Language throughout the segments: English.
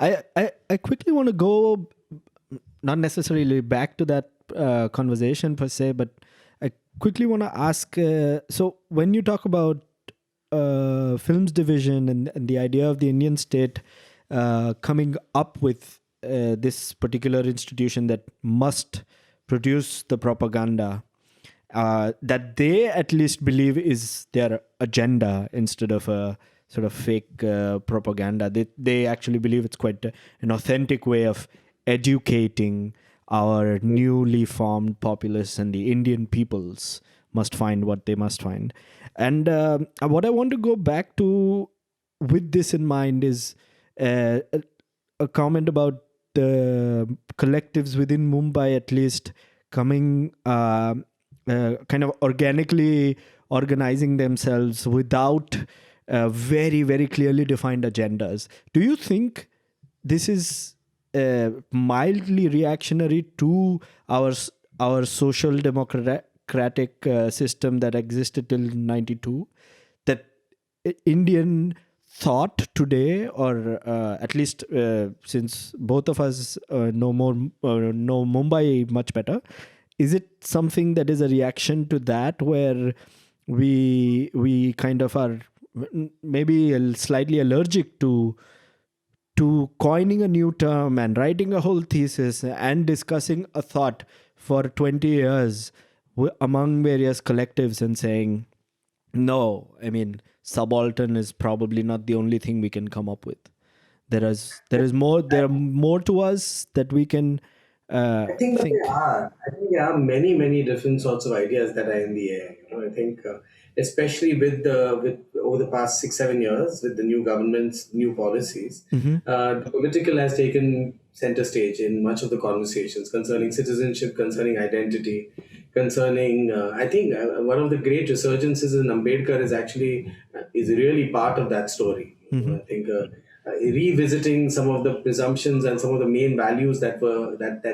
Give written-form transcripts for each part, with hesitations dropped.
I quickly want to go, not necessarily back to that conversation per se, but I quickly want to ask, so when you talk about films division and the idea of the Indian state coming up with this particular institution that must produce the propaganda that they at least believe is their agenda instead of a sort of fake propaganda. They actually believe it's quite an authentic way of educating our newly formed populace, and the Indian peoples must find what they must find. And what I want to go back to with this in mind is a comment about the collectives within Mumbai at least coming kind of organically organizing themselves without very, very clearly defined agendas. Do you think this is mildly reactionary to our social democratic system that existed till 92? That Indian thought today, or at least since both of us know Mumbai much better, is it something that is a reaction to that, where we kind of are maybe slightly allergic to coining a new term and writing a whole thesis and discussing a thought for 20 years among various collectives and saying, no, I mean, subaltern is probably not the only thing we can come up with. There are more to us that we can I think that think. there are. I think there are many, many different sorts of ideas that are in the air. I think, especially with over the past 6-7 years, with the new government's new policies, the political has taken center stage in much of the conversations concerning citizenship, concerning identity, concerning. I think one of the great resurgences in Ambedkar is really part of that story. I think. Revisiting some of the presumptions and some of the main values that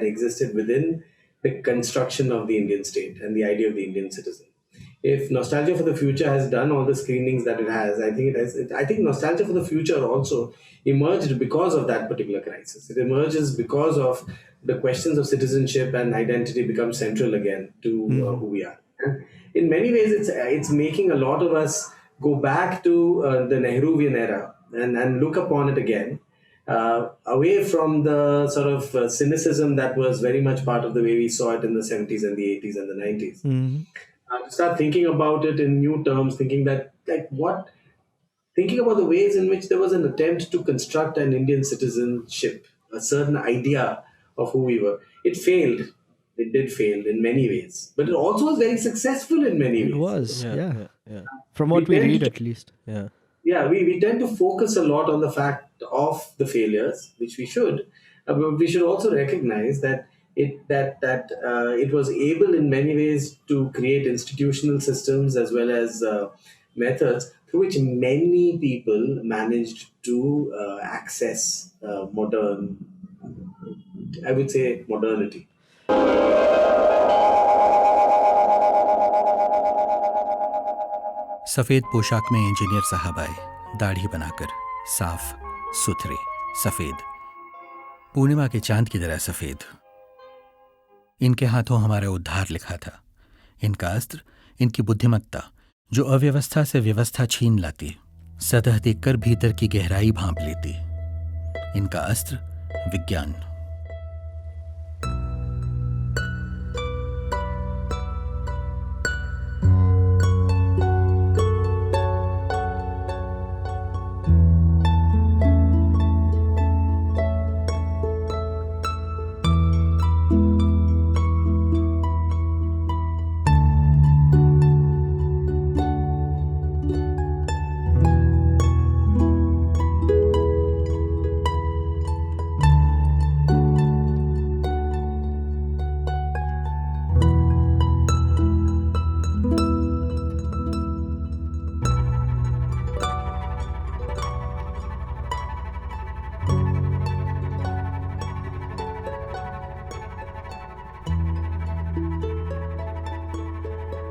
existed within the construction of the Indian state and the idea of the Indian citizen. If Nostalgia for the Future has done all the screenings that it has, I think Nostalgia for the Future also emerged because of that particular crisis. It emerges because of the questions of citizenship and identity become central again to who we are. And in many ways, it's making a lot of us go back to the Nehruvian era and look upon it again, away from the sort of cynicism that was very much part of the way we saw it in the 70s and the 80s and the 90s. To start thinking about it in new terms, thinking about the ways in which there was an attempt to construct an Indian citizenship, a certain idea of who we were. It failed. It did fail in many ways, but it also was very successful in many ways. It was, yeah. From what we read, at least. Yeah, we tend to focus a lot on the fact of the failures, which we should, but we should also recognize that it was able in many ways to create institutional systems as well as methods through which many people managed to access modernity. सफेद पोशाक में engineer साहब आए, दाढ़ी बनाकर, साफ सुथरे सफेद, पूर्णिमा के चांद की तरह सफेद। इनके हाथों हमारा उद्धार लिखा था। इनका अस्त्र, इनकी बुद्धिमत्ता, जो अव्यवस्था से व्यवस्था छीन लाती, सतह देखकर भीतर की गहराई भांप लेती। इनका अस्त्र विज्ञान।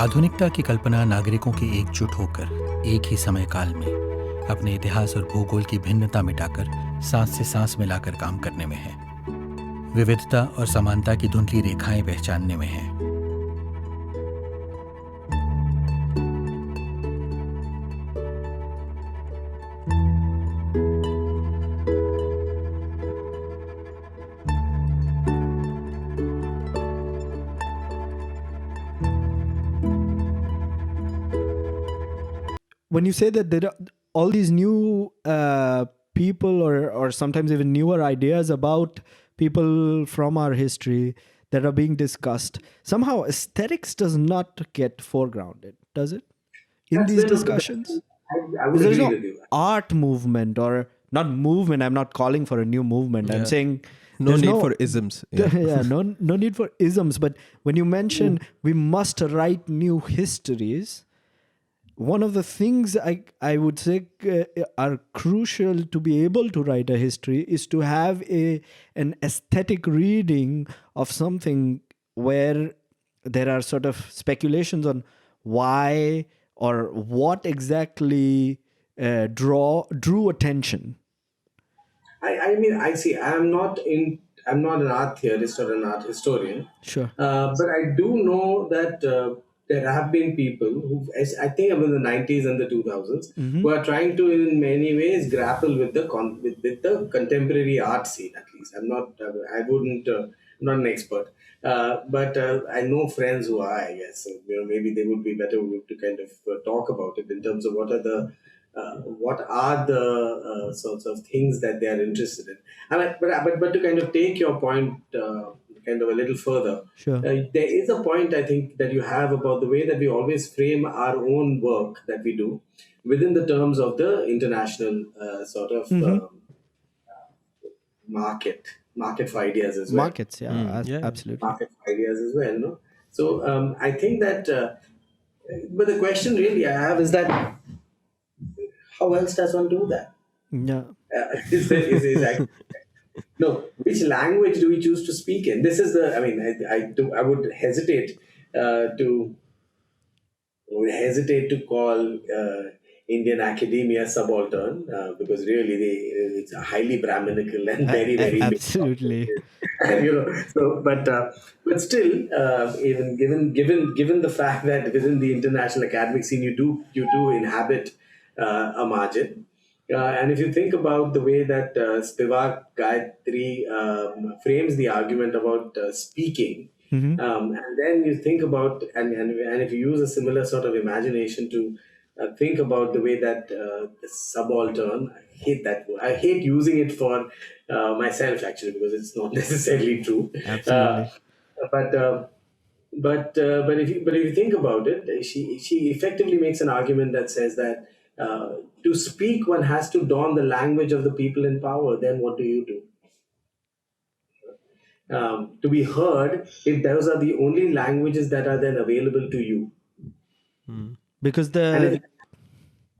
आधुनिकता की कल्पना नागरिकों की एकजुट होकर एक ही समय काल में अपने इतिहास और भूगोल की भिन्नता मिटाकर सांस से सांस मिलाकर काम करने में है, विविधता और समानता की धुंधली रेखाएं पहचानने में है। When you say that there are all these new people or sometimes even newer ideas about people from our history that are being discussed, somehow aesthetics does not get foregrounded, does it? In That's these been discussions? I would There's agree no with you. art movement or not movement. I'm not calling for a new movement. I'm Yeah. saying No there's need for isms. Yeah. yeah, no need for isms. But when you mention we must write new histories, one of the things I would say are crucial to be able to write a history is to have an aesthetic reading of something where there are sort of speculations on why or what exactly drew attention. I mean, I see. I'm not an art theorist or an art historian. Sure. But I do know that there have been people who, I think, in the 90s and the 2000s, who are trying to, in many ways, grapple with with the contemporary art scene. At least, I'm not. I wouldn't. I'm not an expert, but I know friends who are. I guess so, maybe they would be better to kind of talk about it in terms of what are the sorts of things that they are interested in. I mean, but to kind of take your point kind of a little further, Sure. there is a point I think that you have about the way that we always frame our own work that we do within the terms of the international sort of market for ideas as well. Markets, yeah, Yeah. absolutely. Market for ideas as well, no? So I think that, but the question really I have is that how else does one do that? Yeah. Is actually, no, which language do we choose to speak in? This is the. I mean, I would hesitate to call Indian academia subaltern because really it's highly Brahminical and very Absolutely. so but still even given the fact that within the international academic scene you do inhabit a margin, and if you think about the way that Spivak Gayatri frames the argument about speaking, and then you think about and if you use a similar sort of imagination to think about the way that the subaltern, I hate that word. I hate using it for myself actually because it's not necessarily true. Absolutely. But if you think about it, she effectively makes an argument that says that to speak one has to don the language of the people in power. Then what do you do? To be heard, if those are the only languages that are then available to you, Because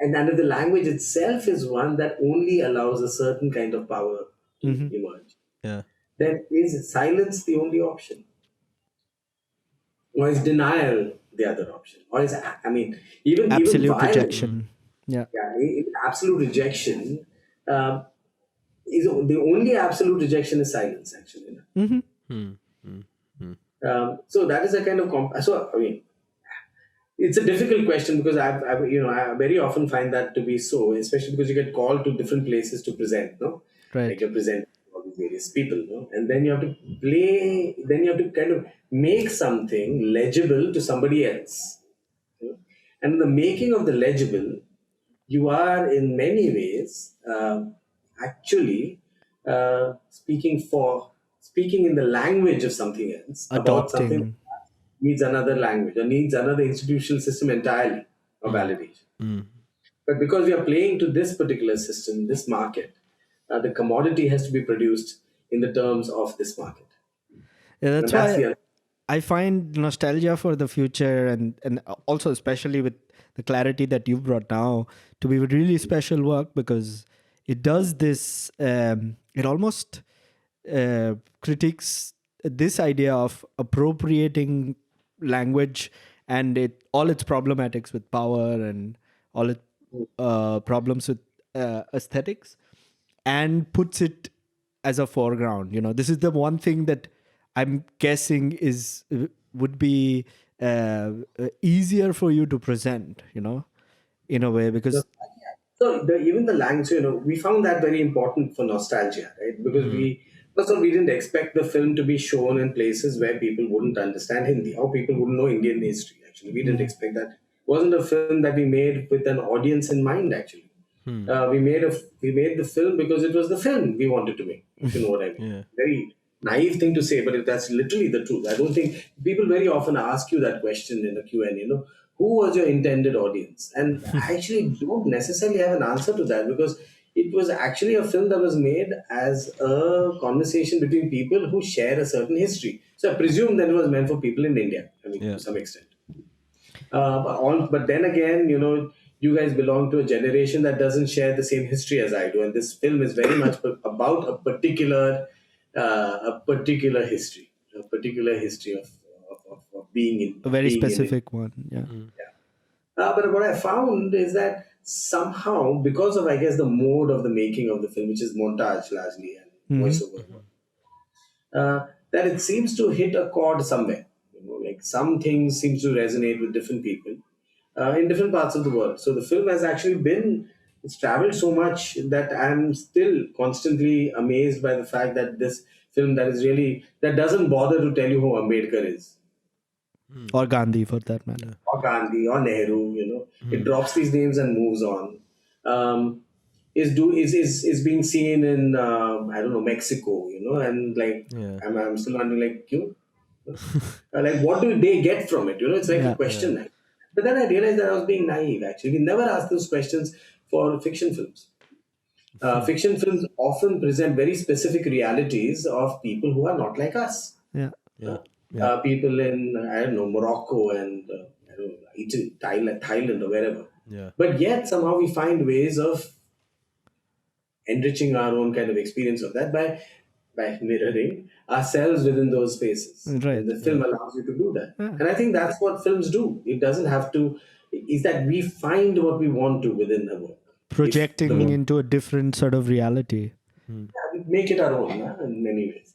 and if the language itself is one that only allows a certain kind of power to emerge, Yeah. then is silence the only option? Or is denial the other option? Or is, I mean, even absolute violence, rejection. Yeah. absolute rejection is the only absolute rejection is silence, actually. So that is a kind of so I mean, it's a difficult question because I very often find that to be so, especially because you get called to different places to present, no, Right. like you're presenting all these various people, no, and then you have to then you have to kind of make something legible to somebody else, you know? And in the making of the legible, you are in many ways actually speaking in the language of something else about something Adopting. needs another language or needs another institutional system entirely of validation. But because we are playing to this particular system, this market, the commodity has to be produced in the terms of this market. Yeah, that's And that's why the I find nostalgia for the future and also especially with the clarity that you've brought now to be really special work because it does this, it almost critiques this idea of appropriating language and all its problematics with power and all its problems with aesthetics. and puts it as a foreground. This is the one thing that I'm guessing would be easier for you to present, in a way, because So even the language, we found that very important for nostalgia, right? Because first of all, we didn't expect the film to be shown in places where people wouldn't understand Hindi or people wouldn't know Indian history. Actually, we didn't expect that. It wasn't a film that we made with an audience in mind. Actually, we made the film because it was the film we wanted to make. If you know what I mean. Yeah. Very naive thing to say, but that's literally the truth. I don't think people very often ask you that question in a Q&A. Who was your intended audience? And I actually don't necessarily have an answer to that, because it was actually a film that was made as a conversation between people who share a certain history. So I presume that it was meant for people in India, Yeah. to some extent. But then again, you guys belong to a generation that doesn't share the same history as I do, and this film is very much about a particular history, of being in a very being in it. specific one. Yeah. But what I found is that somehow, because of, I guess, the mode of the making of the film, which is montage largely and voiceover, that it seems to hit a chord somewhere. Like some things seems to resonate with different people in different parts of the world. So the film has actually it's traveled so much that I'm still constantly amazed by the fact that this film that doesn't bother to tell you who Ambedkar is, Or Gandhi, for that matter. or Gandhi, or Nehru. It drops these names and moves on. Is being seen in I don't know, Mexico, and like Yeah. I'm still wondering, like, like, what do they get from it? It's like a question. Like, but then I realized that I was being naive. Actually, we never ask those questions for fiction films. Fiction films often present very specific realities of people who are not like us. Yeah. Yeah. People in, I don't know, Morocco and I don't know, Italy, Thailand or wherever. Yeah. But yet somehow we find ways of enriching our own kind of experience of that by mirroring ourselves within those spaces. Right. And the film allows you to do that. And I think that's what films do. It doesn't have to, is that we find what we want to within the work. Projecting into a different sort of reality. We make it our own, in many ways.